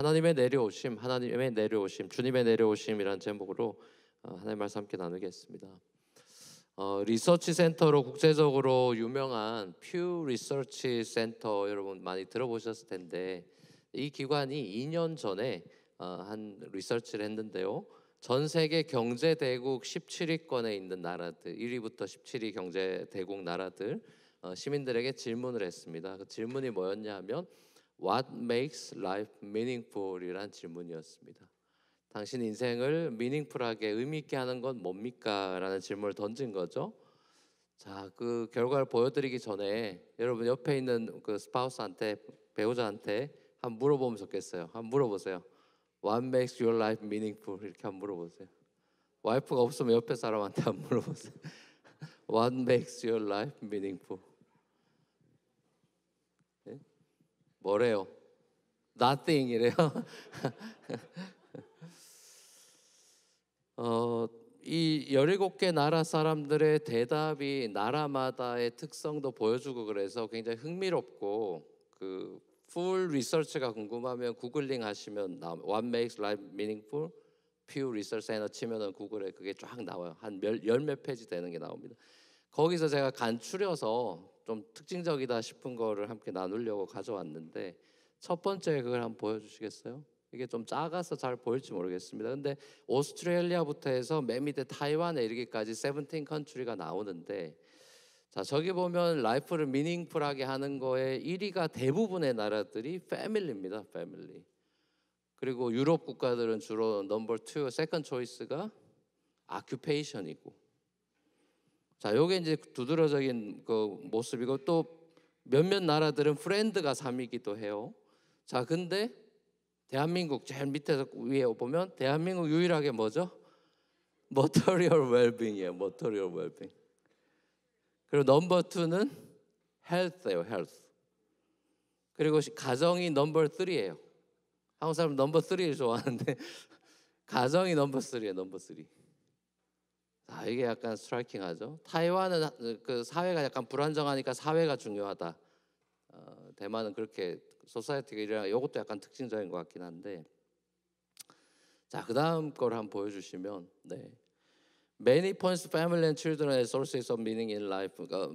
하나님의 내려오심, 하나님의 내려오심, 주님의 내려오심이란 제목으로 하나님의 말씀 함께 나누겠습니다. 리서치 센터로 국제적으로 유명한 퓨 리서치 센터 여러분 많이 들어보셨을 텐데 이 기관이 2년 전에 한 리서치를 했는데요. 전 세계 경제 대국 17위권에 있는 나라들 1위부터 17위 경제 대국 나라들 시민들에게 질문을 했습니다. 그 질문이 뭐였냐 하면 What makes life meaningful이란 질문이었습니다. 당신 인생을 meaningful하게 의미 있게 하는 건 뭡니까? 라는 질문을 던진 거죠. 자, 그 결과를 보여드리기 전에 여러분 옆에 있는 그 스파우스한테 배우자한테 한번 물어보면 좋겠어요. 한번 물어보세요. What makes your life meaningful? 이렇게 한번 물어보세요. 와이프가 없으면 옆에 사람한테 한번 물어보세요. What makes your life meaningful? 네? 뭐래요? Nothing이래요. 이 17개 나라 사람들의 대답이 나라마다의 특성도 보여주고 그래서 굉장히 흥미롭고 그 풀 리서치가 궁금하면 구글링 하시면 What makes life meaningful? Pew Research Center 치면은 구글에 그게 쫙 나와요. 한 열몇 페이지 되는 게 나옵니다. 거기서 제가 간추려서 좀 특징적이다 싶은 거를 함께 나누려고 가져왔는데 첫 번째 그걸 한번 보여주시겠어요? 이게 좀 작아서 잘 보일지 모르겠습니다. 근데 오스트레일리아부터 해서 맨 밑에 타이완에 이르기까지 17 컨트리가 나오는데 자 저기 보면 라이프를 미닝풀하게 하는 거에 1위가 대부분의 나라들이 패밀리입니다. 패밀리. 그리고 유럽 국가들은 주로 넘버 2, 세컨 초이스가 아큐페이션이고 자 요게 이제 두드러진 그 모습이고 또 몇몇 나라들은 프렌드가 3위기도 해요. 자 근데 대한민국 제일 밑에서 위에 보면 대한민국 유일하게 뭐죠? Material well-being이에요. Material well-being. 그리고 넘버 2는 Health예요. Health. 그리고 가정이 넘버 3예요. 한국 사람 넘버 3를 좋아하는데 가정이 넘버 3예요. 넘버 3. 자, 이게 약간 스트라이킹하죠. 타이완은 그 사회가 약간 불안정하니까 사회가 중요하다. 대만은 그렇게 소사이어티가 이런 이것도 약간 특징적인 것 같긴 한데 자, 그 다음 거를 한번 보여주시면 네. Many points family and children as sources of meaning in life. 그러니까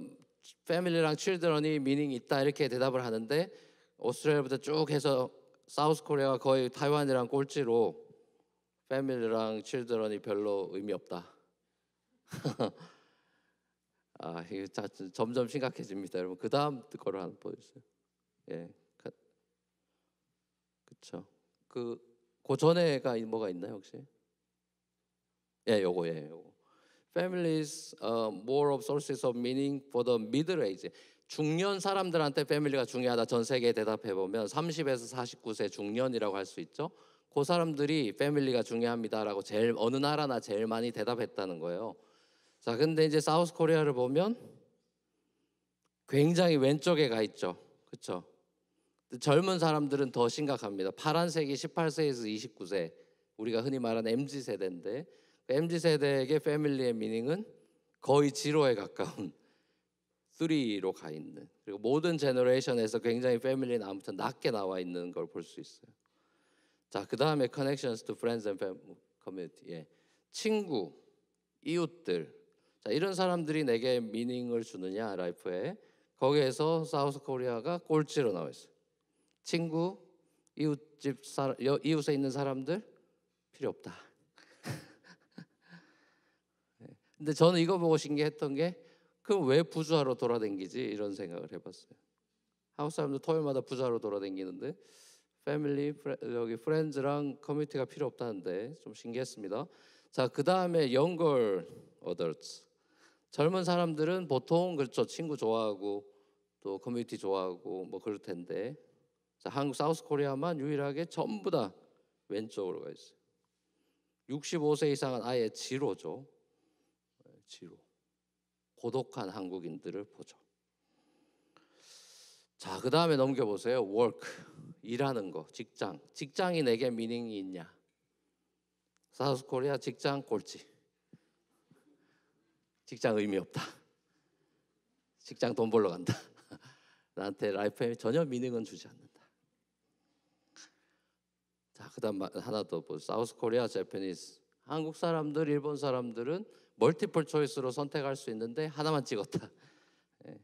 패밀리랑 children이 meaning 있다 이렇게 대답을 하는데 오스트레일리아부터 쭉 해서 사우스 코리아가 거의 타이완이랑 꼴찌로 패밀리랑 children이 별로 의미 없다. 아, 이게 점점 심각해집니다, 여러분. 그 다음 거를 한번 보여주세요. 예, 그렇죠. 그 전에가 뭐가 있나요, 혹시? 예, 요거. Families more of sources of meaning for the middle age. 중년 사람들한테 패밀리가 중요하다. 전 세계에 대답해 보면 30에서 49세 중년이라고 할 수 있죠. 그 사람들이 패밀리가 중요합니다라고 제일 어느 나라나 제일 많이 대답했다는 거예요. 자, 근데 이제 사우스 코리아를 보면 굉장히 왼쪽에 가 있죠. 그렇죠? 젊은 사람들은 더 심각합니다. 파란색이 18세에서 29세. 우리가 흔히 말하는 MZ 세대인데 MZ 세대에게 패밀리의 미닝은 거의 지로에 가까운 3로 가 있는. 그리고 모든 제너레이션에서 굉장히 패밀리는 아무튼 낮게 나와 있는 걸 볼 수 있어요. 자, 그 다음에 connections to friends and community. 예. 친구, 이웃들. 자, 이런 사람들이 내게 미닝을 주느냐 라이프에 거기에서 사우스 코리아가 꼴찌로 나와 있어요. 친구, 이웃에 있는 사람들 필요 없다. 근데 저는 이거 보고 신기했던 게 그럼 왜 부자로 돌아다니지 이런 생각을 해봤어요. 한국 사람들 토요일마다 부자로 돌아다니는데 패밀리, 여기 프렌즈랑 커뮤니티가 필요 없다는데 좀 신기했습니다. 자, 그 다음에 younger adults. 젊은 사람들은 보통 그렇죠. 친구 좋아하고 또 커뮤니티 좋아하고 뭐 그럴 텐데 자, 한국 사우스 코리아만 유일하게 전부 다 왼쪽으로 가 있어요. 65세 이상은 아예 지로죠. 지로. 고독한 한국인들을 보죠. 자, 그 다음에 넘겨보세요. work. 일하는 거. 직장. 직장이 내게 미닝이 있냐. 사우스 코리아 직장 꼴찌. 직장 의미 없다. 직장 돈 벌러 간다. 나한테 라이프에 전혀 미닝은 주지 않는다. 자, 그다음 하나 더 뭐 사우스 코리아 재패니스. 한국 사람들, 일본 사람들은 멀티플 초이스로 선택할 수 있는데 하나만 찍었다. 예.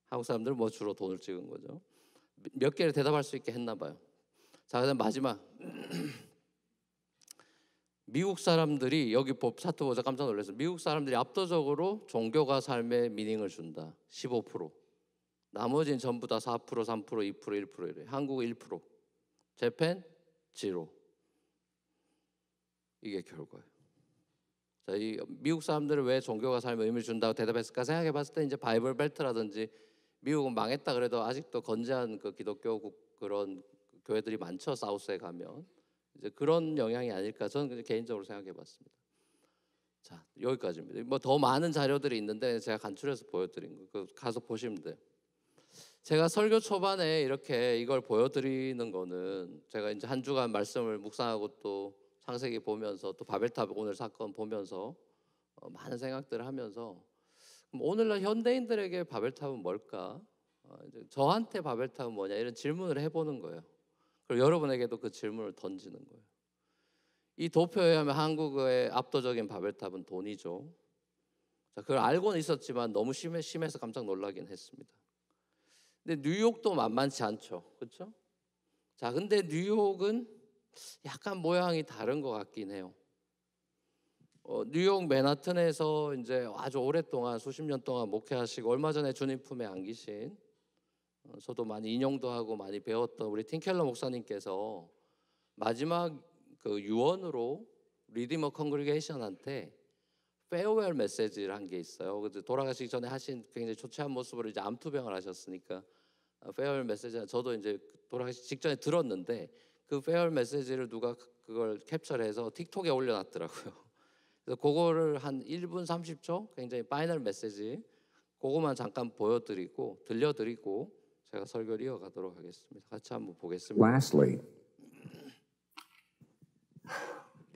한국 사람들은 뭐 주로 돈을 찍은 거죠. 몇 개를 대답할 수 있게 했나 봐요. 자, 그다음 마지막. 미국 사람들이 여기 차트 보자 깜짝 놀랐어요. 미국 사람들이 압도적으로 종교가 삶에 미닝을 준다. 15%. 나머지는 전부 다 4%, 3%, 2%, 1% 이래. 한국 1%. 재팬 0. 이게 결과예요. 자, 이 미국 사람들은 왜 종교가 삶에 의미를 준다고 대답했을까 생각해 봤을 때 이제 바이블 벨트라든지 미국은 망했다 그래도 아직도 건재한 그 기독교 그런 교회들이 많죠. 사우스에 가면. 이제 그런 영향이 아닐까 저는 개인적으로 생각해 봤습니다. 자, 여기까지입니다. 뭐 더 많은 자료들이 있는데 제가 간추려서 보여드린 거 그 가서 보시면 돼요. 제가 설교 초반에 이렇게 이걸 보여드리는 거는 제가 이제 한 주간 말씀을 묵상하고 또 창세기 보면서 또 바벨탑 오늘 사건 보면서 많은 생각들을 하면서 그럼 오늘날 현대인들에게 바벨탑은 뭘까? 이제 저한테 바벨탑은 뭐냐 이런 질문을 해보는 거예요. 그리고 여러분에게도 그 질문을 던지는 거예요. 이 도표에 하면 한국의 압도적인 바벨탑은 돈이죠. 자, 그걸 알고는 있었지만 너무 심해서 깜짝 놀라긴 했습니다. 근데 뉴욕도 만만치 않죠, 그렇죠? 자, 근데 뉴욕은 약간 모양이 다른 것 같긴 해요. 뉴욕 맨하튼에서 이제 아주 오랫동안 수십 년 동안 목회하시고 얼마 전에 주님 품에 안기신 저도 많이 인용도 하고 많이 배웠던 우리 팀켈러 목사님께서 마지막 그 유언으로 리디머 컨그리게이션한테 페어웰 메시지를 한 게 있어요. 그래서 돌아가시기 전에 하신 굉장히 초췌한 모습으로 이제 암투병을 하셨으니까 페어웰 메시지 저도 이제 돌아가시기 직전에 들었는데 그 페어웰 메시지를 누가 그걸 캡처해서 틱톡에 올려놨더라고요. 그래서 그거를 한 1분 30초 굉장히 파이널 메시지 그거만 잠깐 보여드리고 들려드리고 제가 설교를 이어가도록 하겠습니다. 같이 한번 보겠습니다. Lastly,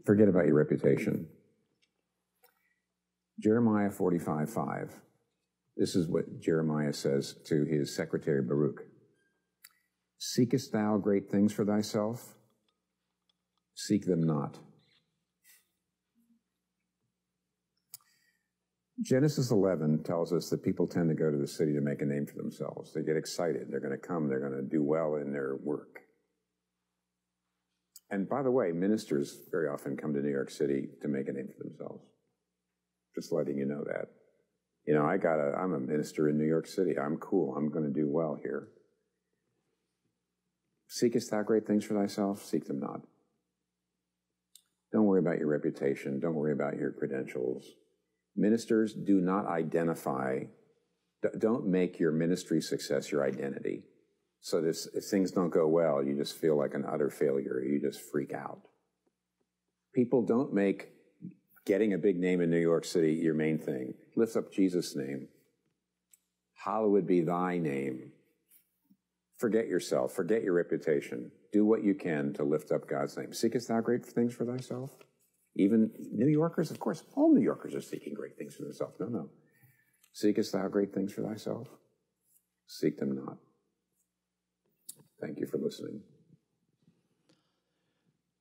forget about your reputation. Jeremiah 45:5. This is what Jeremiah says to his secretary Baruch. Seekest thou great things for thyself? Seek them not. Genesis 11 tells us that people tend to go to the city to make a name for themselves. They get excited. They're going to come. They're going to do well in their work. And by the way, ministers very often come to New York City to make a name for themselves. Just letting you know that. You know, I'm a minister in New York City. I'm cool. I'm going to do well here. Seekest thou great things for thyself? Seek them not. Don't worry about your reputation. Don't worry about your credentials. Ministers do not identify, don't make your ministry success your identity. So this, if things don't go well, you just feel like an utter failure. You just freak out. People don't make getting a big name in New York City your main thing. Lift up Jesus' name. Hallowed be thy name. Forget yourself. Forget your reputation. Do what you can to lift up God's name. Seekest thou great things for thyself? Even New Yorkers, of course, all New Yorkers are seeking great things for themselves. No. Seekest thou great things for thyself? Seek them not. Thank you for listening.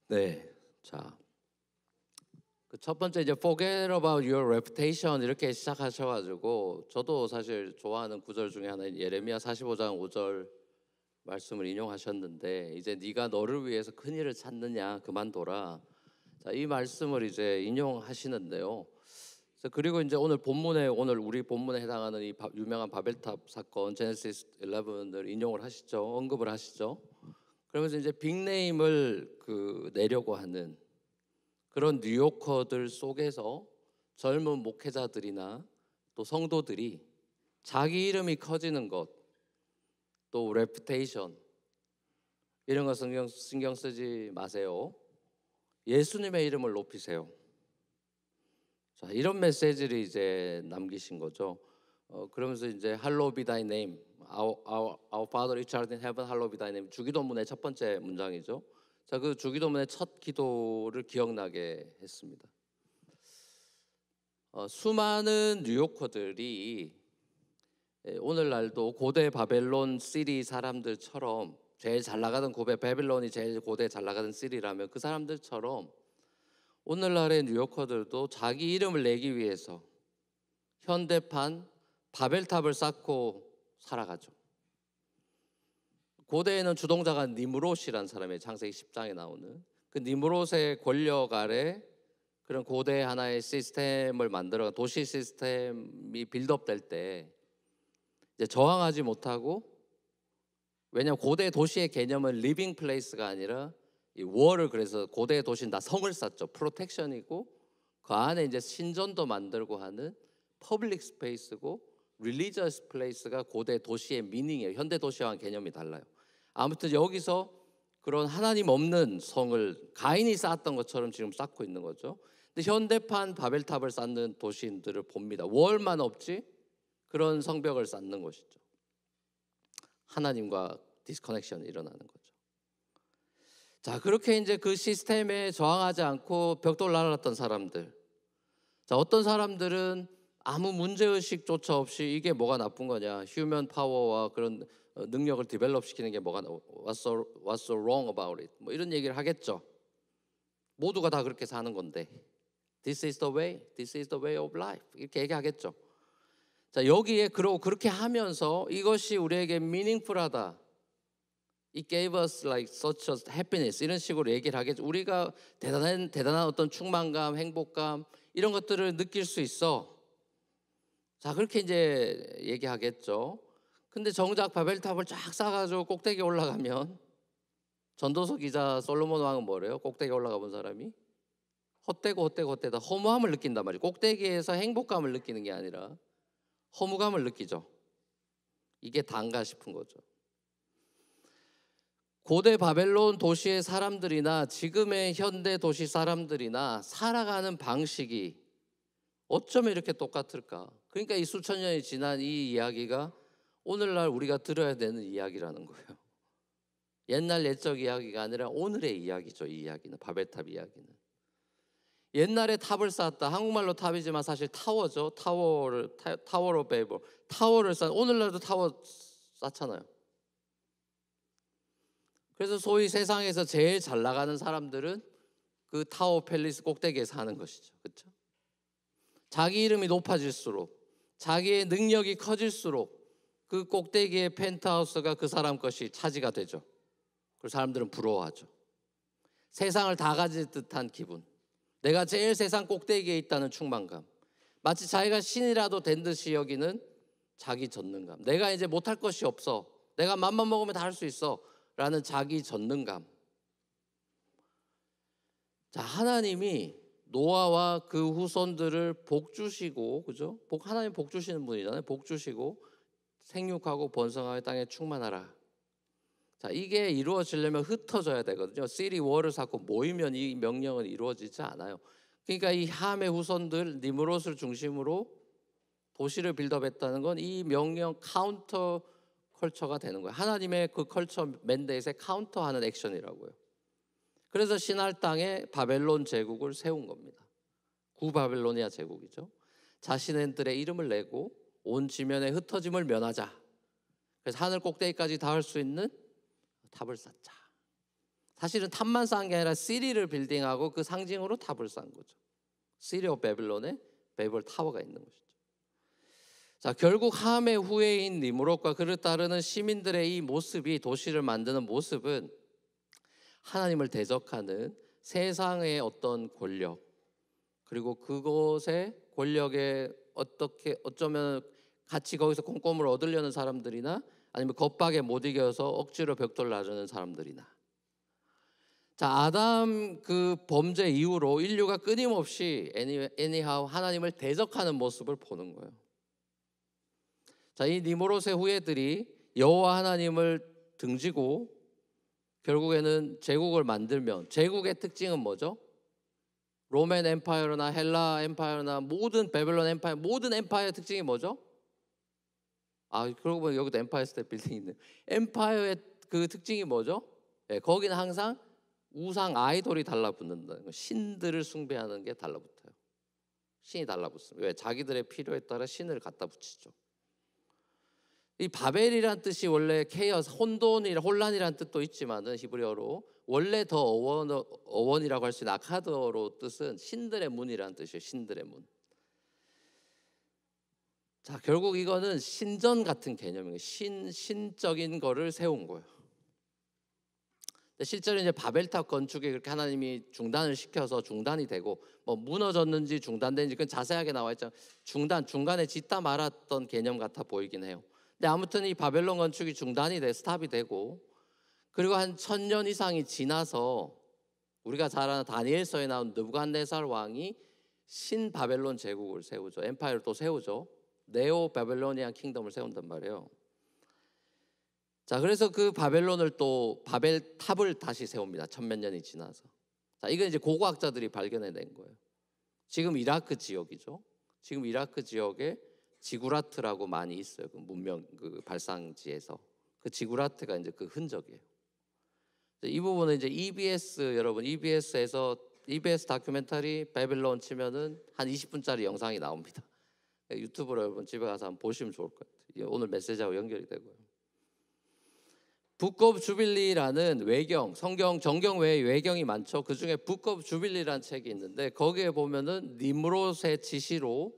네, 자, 그 첫 번째 이제 forget about your reputation 이렇게 시작하셔가지고 저도 사실 좋아하는 구절 중에 하나인 예레미야 45장 5절 말씀을 인용하셨는데 이제 네가 너를 위해서 큰 일을 찾느냐 그만둬라. 자, 이 말씀을 이제 인용하시는데요. 그리고 이제 오늘 우리 본문에 해당하는 이 유명한 바벨탑 사건 제네시스 11을 인용을 하시죠. 언급을 하시죠. 그러면서 이제 빅네임을 내려고 하는 그런 뉴요커들 속에서 젊은 목회자들이나 또 성도들이 자기 이름이 커지는 것, 또 레퓨테이션 이런 거 신경 쓰지 마세요. 예수님의 이름을 높이세요. 자, 이런 메시지를 이제 남기신 거죠. 그러면서 이제 Hallowed be thy name, our Father which art in heaven, hallowed be thy name. 주기도문의 첫 번째 문장이죠. 자, 그 주기도문의 첫 기도를 기억나게 했습니다. 수많은 뉴요커들이 오늘날도 고대 바벨론 시리 사람들처럼 제일 잘 나가던 고대 바벨론이 제일 고대 잘 나가던 시리라면 그 사람들처럼 오늘날의 뉴요커들도 자기 이름을 내기 위해서 현대판 바벨탑을 쌓고 살아가죠. 고대에는 주동자가 니므롯이라는 사람의 창세기 10장에 나오는 그 니므롯의 권력 아래 그런 고대 하나의 시스템을 만들어 도시 시스템이 빌드업될 때 이제 저항하지 못하고, 왜냐하면 고대 도시의 개념은 리빙 플레이스가 아니라 이 월을, 그래서 고대 도시는 다 성을 쌓죠. 프로텍션이고 그 안에 이제 신전도 만들고 하는 퍼블릭 스페이스고 릴리지어스 플레이스가 고대 도시의 미닝이에요. 현대 도시와는 개념이 달라요. 아무튼 여기서 그런 하나님 없는 성을 가인이 쌓았던 것처럼 지금 쌓고 있는 거죠. 근데 현대판 바벨탑을 쌓는 도시인들을 봅니다. 월만 없지 그런 성벽을 쌓는 것이죠. 하나님과 디스커넥션이 일어나는 거죠. 자, 그렇게 이제 그 시스템에 저항하지 않고 벽돌 날랐던 사람들. 자, 어떤 사람들은 아무 문제의식조차 없이 이게 뭐가 나쁜 거냐, 휴먼 파워와 그런 능력을 디벨롭 시키는 게 뭐가 what's so wrong about it, 뭐 이런 얘기를 하겠죠. 모두가 다 그렇게 사는 건데 this is the way of life 이렇게 얘기하겠죠. 자, 여기에 그렇게 하면서 이것이 우리에게 meaningful하다, It gave us like such a happiness 이런 식으로 얘기를 하겠죠. 우리가 대단한 어떤 충만감, 행복감 이런 것들을 느낄 수 있어. 자, 그렇게 이제 얘기하겠죠. 근데 정작 바벨탑을 쫙 쌓아가지고 꼭대기에 올라가면 전도서 기자 솔로몬 왕은 뭐래요? 꼭대기에 올라가 본 사람이 헛되다 허무함을 느낀단 말이에요. 꼭대기에서 행복감을 느끼는 게 아니라 허무감을 느끼죠. 이게 단가 싶은 거죠. 고대 바벨론 도시의 사람들이나 지금의 현대 도시 사람들이나 살아가는 방식이 어쩌면 이렇게 똑같을까? 그러니까 이 수천 년이 지난 이 이야기가 오늘날 우리가 들어야 되는 이야기라는 거예요. 옛날 옛적 이야기가 아니라 오늘의 이야기죠. 이 이야기는, 바벨탑 이야기는. 옛날에 탑을 쌓았다. 한국말로 탑이지만 사실 타워죠. 타워로 베이블. 타워를 쌓. 오늘날도 타워 쌓잖아요. 그래서 소위 세상에서 제일 잘 나가는 사람들은 그 타워 팰리스 꼭대기에 사는 것이죠. 그렇죠? 자기 이름이 높아질수록, 자기의 능력이 커질수록 그 꼭대기의 펜트하우스가 그 사람 것이 차지가 되죠. 그래서 사람들은 부러워하죠. 세상을 다 가질 듯한 기분, 내가 제일 세상 꼭대기에 있다는 충만감, 마치 자기가 신이라도 된 듯이 여기는 자기 전능감, 내가 이제 못할 것이 없어, 내가 맘만 먹으면 다 할 수 있어 라는 자기 전능감. 자, 하나님이 노아와 그 후손들을 복 주시고, 그죠? 하나님 복 주시는 분이잖아요. 복 주시고 생육하고 번성하여 땅에 충만하라. 자, 이게 이루어지려면 흩어져야 되거든요. 시리 월을 쌓고 모이면 이 명령은 이루어지지 않아요. 그러니까 이 함의 후손들 니므롯을 중심으로 도시를 빌드업했다는 건 이 명령 카운터 컬처가 되는 거예요. 하나님의 그 컬처 맨데이트에 카운터하는 액션이라고요. 그래서 신할 땅에 바벨론 제국을 세운 겁니다. 구바벨로니아 제국이죠. 자신들의 이름을 내고 온 지면의 흩어짐을 면하자. 그래서 하늘 꼭대기까지 닿을 수 있는 탑을 쌓자. 사실은 탑만 쌓은 게 아니라 시리를 빌딩하고 그 상징으로 탑을 쌓은 거죠. 시리 오브 베빌론에 베벨 타워가 있는 것이죠. 자, 결국 함의 후예인 니므롯과 그를 따르는 시민들의 이 모습이, 도시를 만드는 모습은 하나님을 대적하는 세상의 어떤 권력, 그리고 그것의 권력에 어쩌면 같이 거기서 콩고물을 얻으려는 사람들이나 아니면 겁박에 못 이겨서 억지로 벽돌 나르는 사람들이나. 자, 아담 그 범죄 이후로 인류가 끊임없이 anyhow 하나님을 대적하는 모습을 보는 거예요. 자, 이 니므롯의 후예들이 여호와 하나님을 등지고 결국에는 제국을 만들면, 제국의 특징은 뭐죠? 로맨 엠파이어나 헬라 엠파이어나 모든 베벨론 엠파이어, 모든 엠파이어의 특징이 뭐죠? 그러고 보면 여기도 엠파이어 스테이트 빌딩이 있네요. 엠파이어의 그 특징이 뭐죠? 네, 거기는 항상 우상 아이돌이 달라붙는다는 거, 신들을 숭배하는 게 달라붙어요. 신이 달라붙습니다. 왜? 자기들의 필요에 따라 신을 갖다 붙이죠. 이 바벨이란 뜻이 원래 케이어스, 혼란이란 뜻도 있지만은 히브리어로 원래 더 어원이라고 할 수 있는 아카드어로 뜻은 신들의 문이라는 뜻이에요. 신들의 문. 자, 결국 이거는 신전 같은 개념이에요. 신적인 거를 세운 거예요. 근데 실제로 이제 바벨탑 건축에 그렇게 하나님이 중단을 시켜서 중단이 되고 뭐 무너졌는지 중단된지 그건 자세하게 나와 있죠. 중간에 짓다 말았던 개념 같아 보이긴 해요. 근데 아무튼 이 바벨론 건축이 중단이 돼 스탑이 되고 그리고 한 1000년 이상이 지나서 우리가 잘 아는 다니엘서에 나온 느부갓네살 왕이 신바벨론 제국을 세우죠. 엠파이어를 또 세우죠. 네오 바벨로니안 킹덤을 세운단 말이에요. 자, 그래서 그 바벨론을 또 바벨탑을 다시 세웁니다. 1000몇 년이 지나서. 자, 이건 이제 고고학자들이 발견해낸 거예요. 지금 이라크 지역이죠. 지금 이라크 지역에 지구라트라고 많이 있어요. 그 문명 그 발상지에서 그 지구라트가 이제 그 흔적이에요. 이 부분은 이제 EBS 여러분 EBS에서 EBS 다큐멘터리 바벨론 치면은 한 20분짜리 영상이 나옵니다. 유튜브로 여러분 집에 가서 한번 보시면 좋을 것 같아요. 오늘 메시지하고 연결이 되고요. 북 오브 주빌리라는 외경, 정경 외에 외경이 많죠. 그 중에 북 오브 주빌리라는 책이 있는데 거기에 보면은 니므롯의 지시로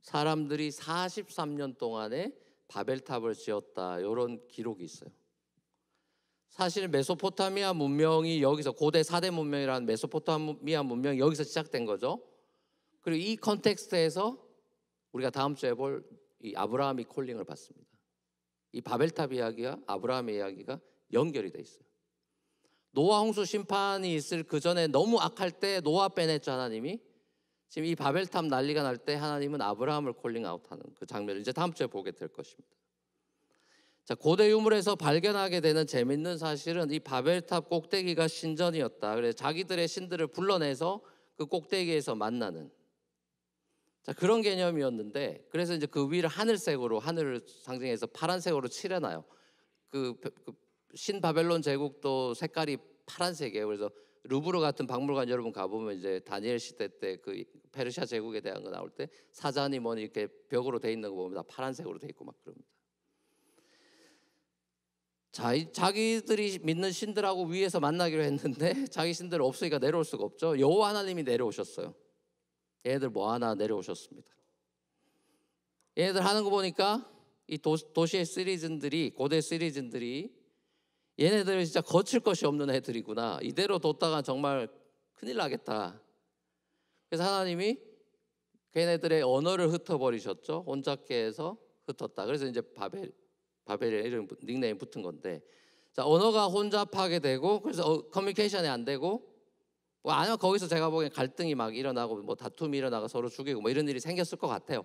사람들이 43년 동안에 바벨탑을 지었다 이런 기록이 있어요. 사실 메소포타미아 문명이 여기서 고대 4대 문명이라는 메소포타미아 문명이 여기서 시작된 거죠. 그리고 이 컨텍스트에서 우리가 다음 주에 볼 이 아브라함이 콜링을 받습니다. 이 바벨탑 이야기와 아브라함의 이야기가 연결이 돼 있어요. 노아 홍수 심판이 있을 그 전에 너무 악할 때 노아 빼냈죠 하나님이. 지금 이 바벨탑 난리가 날 때 하나님은 아브라함을 콜링아웃하는 그 장면을 이제 다음 주에 보게 될 것입니다. 자, 고대 유물에서 발견하게 되는 재밌는 사실은 이 바벨탑 꼭대기가 신전이었다. 그래서 자기들의 신들을 불러내서 그 꼭대기에서 만나는 자, 그런 개념이었는데 그래서 이제 그 위를 하늘색으로 하늘을 상징해서 파란색으로 칠해놔요. 그 신바벨론 제국도 색깔이 파란색이에요. 그래서 루브르 같은 박물관 여러분 가보면 이제 다니엘 시대 때 그 페르시아 제국에 대한 거 나올 때 사자니 뭐니 이렇게 벽으로 돼 있는 거 보면 다 파란색으로 돼 있고 막 그럽니다. 자, 자기들이 믿는 신들하고 위에서 만나기로 했는데 자기 신들 없으니까 내려올 수가 없죠. 여호와 하나님이 내려오셨어요. 얘네들 뭐 하나 내려오셨습니다. 얘네들 하는 거 보니까 이 도시의 시리즌들이 고대 시리즌들이 얘네들 진짜 거칠 것이 없는 애들이구나. 이대로 뒀다가 정말 큰일 나겠다. 그래서 하나님이 걔네들의 언어를 흩어버리셨죠. 혼잡케해서 흩었다. 그래서 이제 바벨의 이름 닉네임 붙은 건데, 자, 언어가 혼잡하게 되고 그래서 커뮤니케이션이 안 되고 뭐 아니면 거기서 제가 보기엔 갈등이 막 일어나고 뭐 다툼이 일어나고 서로 죽이고 뭐 이런 일이 생겼을 것 같아요.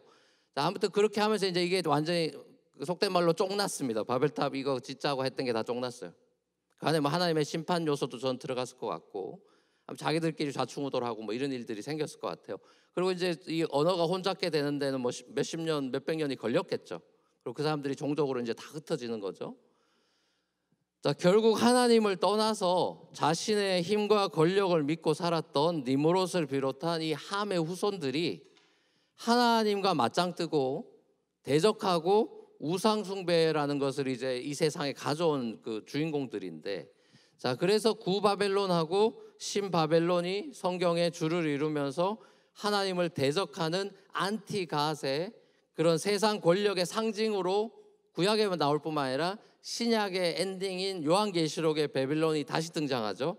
자, 아무튼 그렇게 하면서 이제 이게 완전히 속된 말로 쫑났습니다. 바벨탑 이거 짓자고 했던 게 다 쫑났어요. 그 안에 뭐 하나님의 심판 요소도 전 들어갔을 것 같고 자기들끼리 좌충우돌하고 뭐 이런 일들이 생겼을 것 같아요. 그리고 이제 이 언어가 혼잡게 되는 데는 뭐 몇십 년, 몇백 년이 걸렸겠죠. 그리고 그 사람들이 종족으로 이제 다 흩어지는 거죠. 자, 결국 하나님을 떠나서 자신의 힘과 권력을 믿고 살았던 니므롯을 비롯한 이 함의 후손들이 하나님과 맞짱뜨고 대적하고 우상숭배라는 것을 이제 이 세상에 가져온 그 주인공들인데, 자, 그래서 구바벨론하고 신바벨론이 성경의 주를 이루면서 하나님을 대적하는 안티갓의 그런 세상 권력의 상징으로 구약에만 나올 뿐만 아니라 신약의 엔딩인 요한계시록의 바벨론이 다시 등장하죠.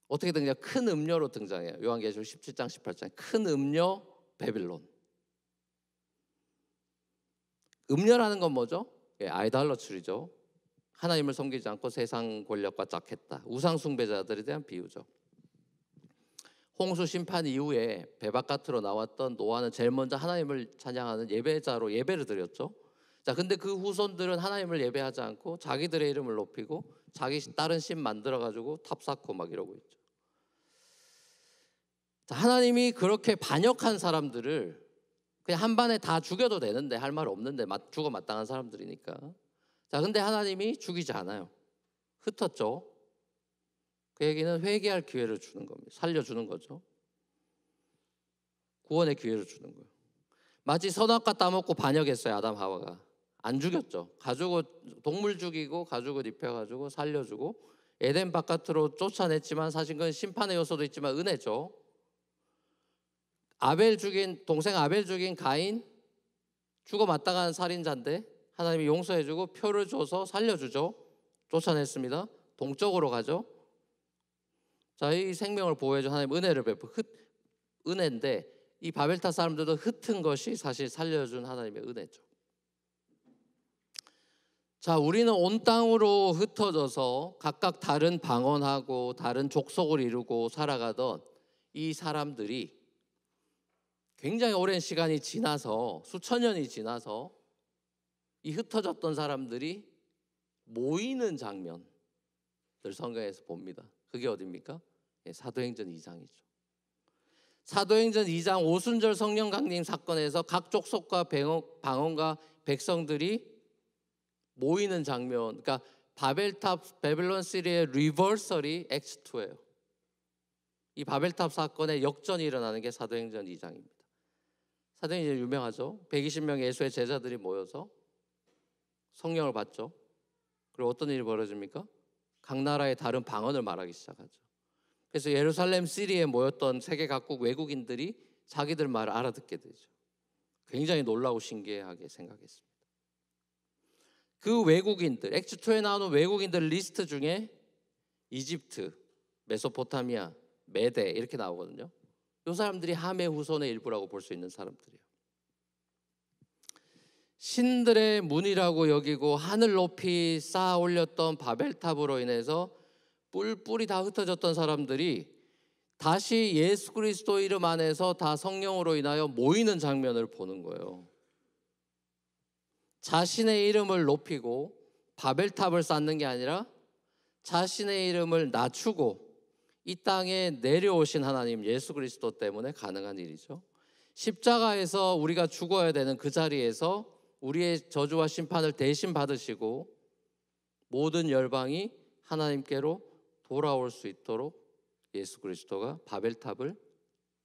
어떻게 등장? 큰 음료로 등장해요. 요한계시록 17장 18장 큰 음료 바벨론. 음료라는 건 뭐죠? 아이달러출이죠. 하나님을 섬기지 않고 세상 권력과 짝했다. 우상 숭배자들에 대한 비유죠. 홍수 심판 이후에 배 바깥으로 나왔던 노아는 제일 먼저 하나님을 찬양하는 예배자로 예배를 드렸죠. 자, 근데 그 후손들은 하나님을 예배하지 않고 자기들의 이름을 높이고 자기 다른 신 만들어 가지고 탑 쌓고 막 이러고 있죠. 자, 하나님이 그렇게 반역한 사람들을 그냥 한 반에 다 죽여도 되는데 할 말 없는데 죽어 마땅한 사람들이니까. 자, 근데 하나님이 죽이지 않아요. 흩었죠. 그 얘기는 회개할 기회를 주는 겁니다. 살려주는 거죠. 구원의 기회를 주는 거예요. 마치 선악과 따먹고 반역했어요. 아담 하와가. 안 죽였죠. 가지고 동물 죽이고 가죽을 입혀가지고 살려주고 에덴 바깥으로 쫓아냈지만 사실 그건 심판의 요소도 있지만 은혜죠. 동생 아벨 죽인 가인 죽어 마땅한 살인자인데 하나님이 용서해주고 표를 줘서 살려주죠. 쫓아냈습니다. 동쪽으로 가죠. 자, 이 생명을 보호해준 하나님 은혜를 은혜인데 이 바벨탑 사람들도 흩은 것이 사실 살려준 하나님의 은혜죠. 자, 우리는 온 땅으로 흩어져서 각각 다른 방언하고 다른 족속을 이루고 살아가던 이 사람들이 굉장히 오랜 시간이 지나서 수천 년이 지나서 이 흩어졌던 사람들이 모이는 장면을 성경에서 봅니다. 그게 어디입니까? 사도행전 2장이죠. 사도행전 2장 오순절 성령 강림 사건에서 각 족속과 방언과 백성들이 모이는 장면, 그러니까 바벨론 시리의 리버설이 액트 2예요. 이 바벨탑 사건의 역전이 일어나는 게 사도행전 2장입니다. 사도행전 유명하죠. 120명의 예수의 제자들이 모여서 성령을 받죠. 그리고 어떤 일이 벌어집니까? 각 나라의 다른 방언을 말하기 시작하죠. 그래서 예루살렘 시리에 모였던 세계 각국 외국인들이 자기들 말을 알아듣게 되죠. 굉장히 놀라고 신기하게 생각했습니다. 그 외국인들, 액트 2에 나오는 외국인들 리스트 중에 이집트, 메소포타미아, 메데 이렇게 나오거든요. 이 사람들이 함의 후손의 일부라고 볼 수 있는 사람들이에요. 신들의 문이라고 여기고 하늘 높이 쌓아 올렸던 바벨탑으로 인해서 뿔뿔이 다 흩어졌던 사람들이 다시 예수 그리스도 이름 안에서 다 성령으로 인하여 모이는 장면을 보는 거예요. 자신의 이름을 높이고 바벨탑을 쌓는 게 아니라 자신의 이름을 낮추고 이 땅에 내려오신 하나님 예수 그리스도 때문에 가능한 일이죠. 십자가에서 우리가 죽어야 되는 그 자리에서 우리의 저주와 심판을 대신 받으시고 모든 열방이 하나님께로 돌아올 수 있도록 예수 그리스도가 바벨탑을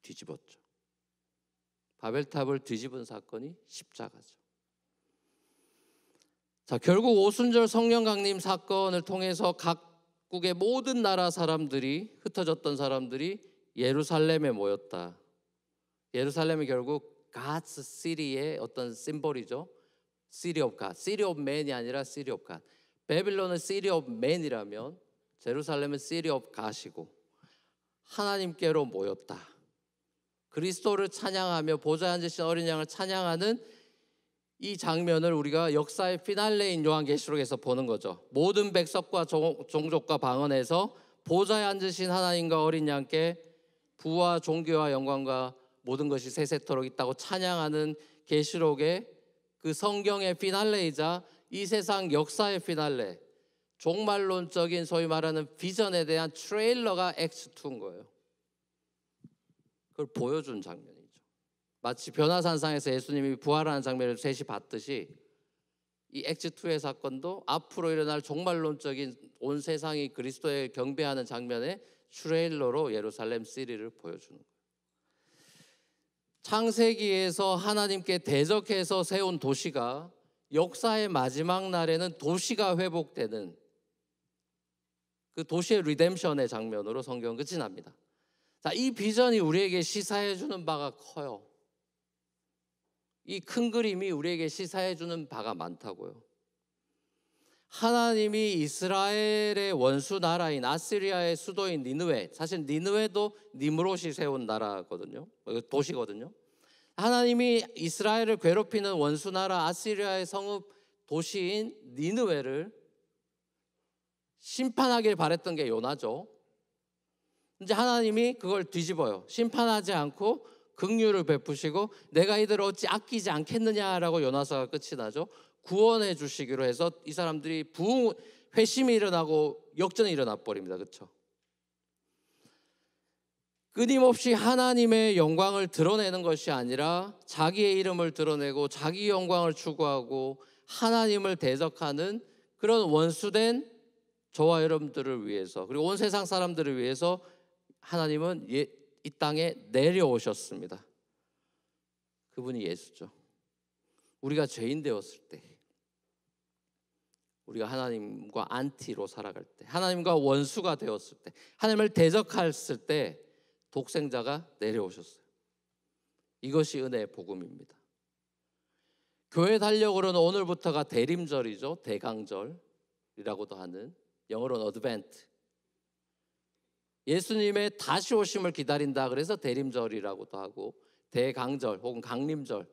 뒤집었죠. 바벨탑을 뒤집은 사건이 십자가죠. 자, 결국 오순절 성령 강림 사건을 통해서 각국의 모든 나라 사람들이 흩어졌던 사람들이 예루살렘에 모였다. 예루살렘이 결국 God's city의 어떤 심볼이죠. City of God, City of Man이 아니라 City of God. 바벨론은 City of Man이라면 제루살렘은 City of God이고 하나님께로 모였다. 그리스도를 찬양하며 보좌에 앉으신 어린 양을 찬양하는 이 장면을 우리가 역사의 피날레인 요한계시록에서 보는 거죠. 모든 백성과 종족과 방언에서 보좌에 앉으신 하나님과 어린 양께 부와 존귀와 영광과 모든 것이 세세토록 있다고 찬양하는 계시록의 그 성경의 피날레이자 이 세상 역사의 피날레, 종말론적인 소위 말하는 비전에 대한 트레일러가 액트 2인 거예요. 그걸 보여준 장면이죠. 마치 변화산상에서 예수님이 부활하는 장면을 셋이 봤듯이 이 액트 2의 사건도 앞으로 일어날 종말론적인 온 세상이 그리스도에 경배하는 장면의 트레일러로 예루살렘 시리를 보여주는 거예요. 창세기에서 하나님께 대적해서 세운 도시가 역사의 마지막 날에는 도시가 회복되는 그 도시의 리뎀션의 장면으로 성경은 끝이 납니다. 자, 이 비전이 우리에게 시사해 주는 바가 커요. 이 큰 그림이 우리에게 시사해 주는 바가 많다고요. 하나님이 이스라엘의 원수 나라인 아시리아의 수도인 니느웨, 사실 니느웨도 니므롯이 세운 나라거든요. 도시거든요. 하나님이 이스라엘을 괴롭히는 원수 나라 아시리아의 성읍 도시인 니느웨를 심판하길 바랬던 게 요나죠. 이제 하나님이 그걸 뒤집어요. 심판하지 않고 긍휼을 베푸시고 내가 이들을 어찌 아끼지 않겠느냐라고 요나서가 끝이 나죠. 구원해 주시기로 해서 이 사람들이 회심이 일어나고 역전이 일어나 버립니다. 그렇죠? 끊임없이 하나님의 영광을 드러내는 것이 아니라 자기의 이름을 드러내고 자기 영광을 추구하고 하나님을 대적하는 그런 원수된 저와 여러분들을 위해서 그리고 온 세상 사람들을 위해서 하나님은 이 땅에 내려오셨습니다. 그분이 예수죠. 우리가 죄인 되었을 때, 우리가 하나님과 안티로 살아갈 때, 하나님과 원수가 되었을 때, 하나님을 대적했을 때 독생자가 내려오셨어요. 이것이 은혜의 복음입니다. 교회 달력으로는 오늘부터가 대림절이죠. 대강절이라고도 하는, 영어로는 어드벤트. 예수님의 다시 오심을 기다린다 그래서 대림절이라고도 하고, 대강절 혹은 강림절,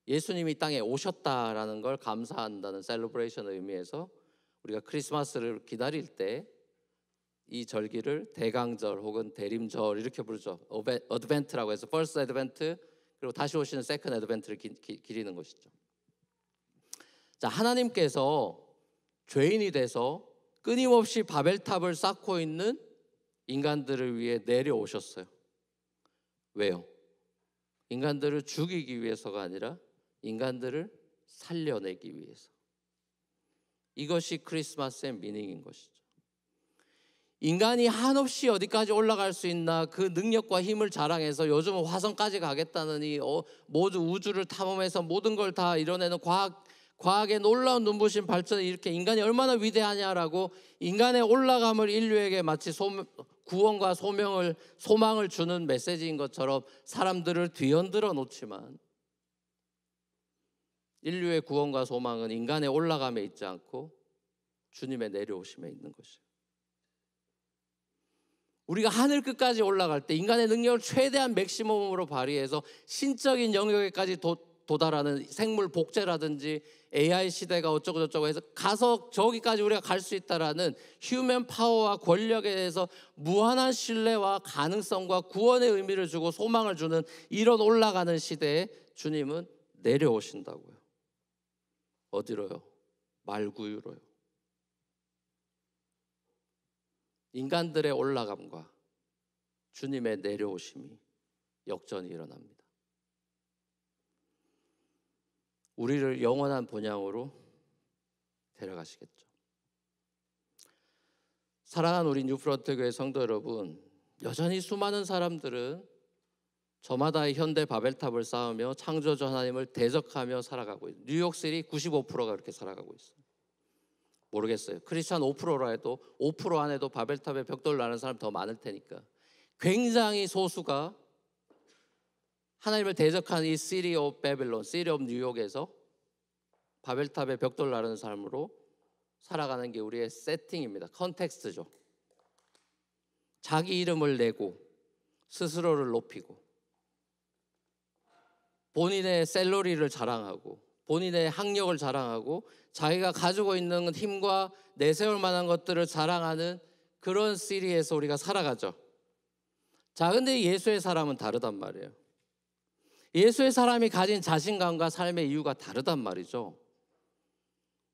예수님이 땅에 오셨다라는 걸 감사한다는 셀러브레이션의 의미에서 우리가 크리스마스를 기다릴 때 이 절기를 대강절 혹은 대림절 이렇게 부르죠. 어드벤트라고 해서 퍼스트 어드벤트, 그리고 다시 오시는 세컨드 어드벤트를 기리는 것이죠. 자, 하나님께서 죄인이 돼서 끊임없이 바벨탑을 쌓고 있는 인간들을 위해 내려오셨어요. 왜요? 인간들을 죽이기 위해서가 아니라 인간들을 살려내기 위해서. 이것이 크리스마스의 미닝인 것이죠. 인간이 한없이 어디까지 올라갈 수 있나 그 능력과 힘을 자랑해서 요즘은 화성까지 가겠다느니 모두 우주를 탐험해서 모든 걸 다 이뤄내는 과학의 놀라운 눈부신 발전이 이렇게 인간이 얼마나 위대하냐라고 인간의 올라감을 인류에게 마치 구원과 소망을 주는 메시지인 것처럼 사람들을 뒤흔들어 놓지만, 인류의 구원과 소망은 인간의 올라감에 있지 않고 주님의 내려오심에 있는 것이에요. 우리가 하늘 끝까지 올라갈 때 인간의 능력을 최대한 맥시멈으로 발휘해서 신적인 영역에까지 도달하는 생물 복제라든지 AI 시대가 어쩌고 저쩌고 해서 가서 저기까지 우리가 갈 수 있다라는 휴먼 파워와 권력에 대해서 무한한 신뢰와 가능성과 구원의 의미를 주고 소망을 주는 이런 올라가는 시대에 주님은 내려오신다고요. 어디로요? 말구유로요. 인간들의 올라감과 주님의 내려오심이 역전이 일어납니다. 우리를 영원한 본향으로 데려가시겠죠. 사랑하는 우리 뉴프런트 교회 성도 여러분, 여전히 수많은 사람들은 저마다의 현대 바벨탑을 쌓으며 창조주 하나님을 대적하며 살아가고 있어요. 뉴욕시티 95%가 그렇게 살아가고 있어요. 모르겠어요. 크리스찬 5%라 해도 5% 안에도 바벨탑에 벽돌 나는 사람 더 많을 테니까 굉장히 소수가 하나님을 대적하는 이 시리 오브 베빌론, 시리 오브 뉴욕에서 바벨탑에 벽돌 나르는 삶으로 살아가는 게 우리의 세팅입니다. 컨텍스트죠. 자기 이름을 내고 스스로를 높이고 본인의 샐러리를 자랑하고 본인의 학력을 자랑하고 자기가 가지고 있는 힘과 내세울 만한 것들을 자랑하는 그런 시리에서 우리가 살아가죠. 자, 근데 예수의 사람은 다르단 말이에요. 예수의 사람이 가진 자신감과 삶의 이유가 다르단 말이죠.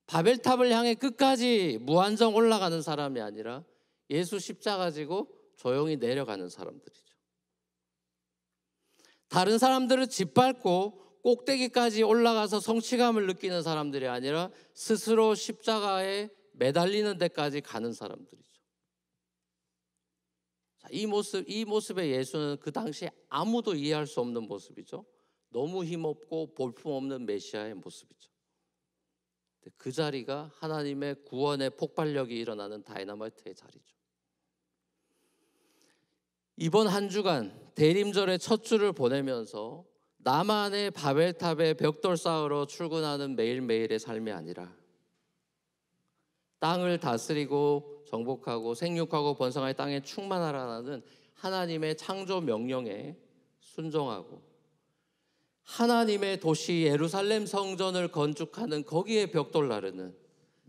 바벨탑을 향해 끝까지 무한정 올라가는 사람이 아니라 예수 십자가 지고 조용히 내려가는 사람들이죠. 다른 사람들을 짓밟고 꼭대기까지 올라가서 성취감을 느끼는 사람들이 아니라 스스로 십자가에 매달리는 데까지 가는 사람들이죠. 자, 이 모습의 예수는 그 당시에 아무도 이해할 수 없는 모습이죠. 너무 힘없고 볼품없는 메시아의 모습이죠. 그 자리가 하나님의 구원의 폭발력이 일어나는 다이너마이트의 자리죠. 이번 한 주간 대림절의 첫 주를 보내면서 나만의 바벨탑에 벽돌 쌓으러 출근하는 매일매일의 삶이 아니라 땅을 다스리고 정복하고 생육하고 번성할 땅에 충만하라는 하나님의 창조 명령에 순종하고 하나님의 도시 예루살렘 성전을 건축하는 거기에 벽돌 나르는,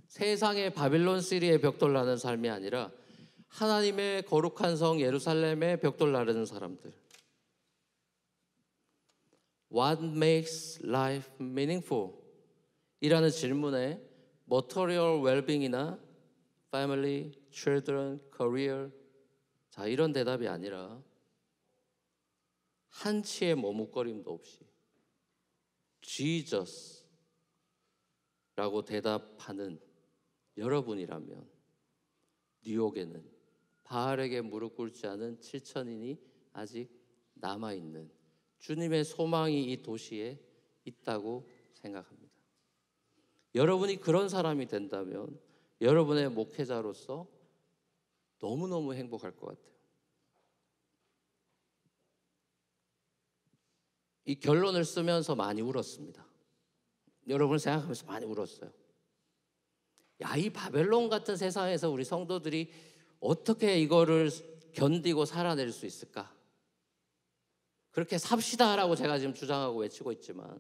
세상의 바빌론 시리에 벽돌 나르는 삶이 아니라 하나님의 거룩한 성 예루살렘에 벽돌 나르는 사람들. What makes life meaningful? 이라는 질문에 material well-being이나 family, children, career, 자, 이런 대답이 아니라 한치의 머뭇거림도 없이 Jesus라고 대답하는 여러분이라면 뉴욕에는 바알에게 무릎 꿇지 않은 7천인이 아직 남아있는 주님의 소망이 이 도시에 있다고 생각합니다. 여러분이 그런 사람이 된다면 여러분의 목회자로서 너무너무 행복할 것 같아요. 이 결론을 쓰면서 많이 울었습니다. 여러분을 생각하면서 많이 울었어요. 야, 이 바벨론 같은 세상에서 우리 성도들이 어떻게 이거를 견디고 살아낼 수 있을까? 그렇게 삽시다라고 제가 지금 주장하고 외치고 있지만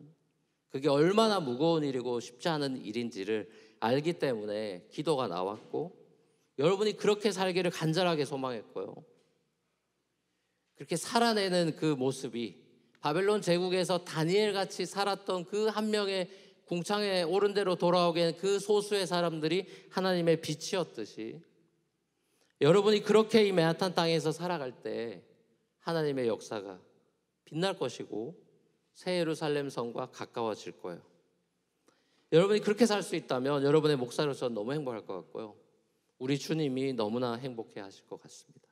그게 얼마나 무거운 일이고 쉽지 않은 일인지를 알기 때문에 기도가 나왔고, 여러분이 그렇게 살기를 간절하게 소망했고요. 그렇게 살아내는 그 모습이 바벨론 제국에서 다니엘 같이 살았던 그 한 명의 궁창에 오른 대로 돌아오게 한 그 소수의 사람들이 하나님의 빛이었듯이, 여러분이 그렇게 이 맨하탄 땅에서 살아갈 때 하나님의 역사가 빛날 것이고 새 예루살렘 성과 가까워질 거예요. 여러분이 그렇게 살 수 있다면 여러분의 목사로서 너무 행복할 것 같고요. 우리 주님이 너무나 행복해 하실 것 같습니다.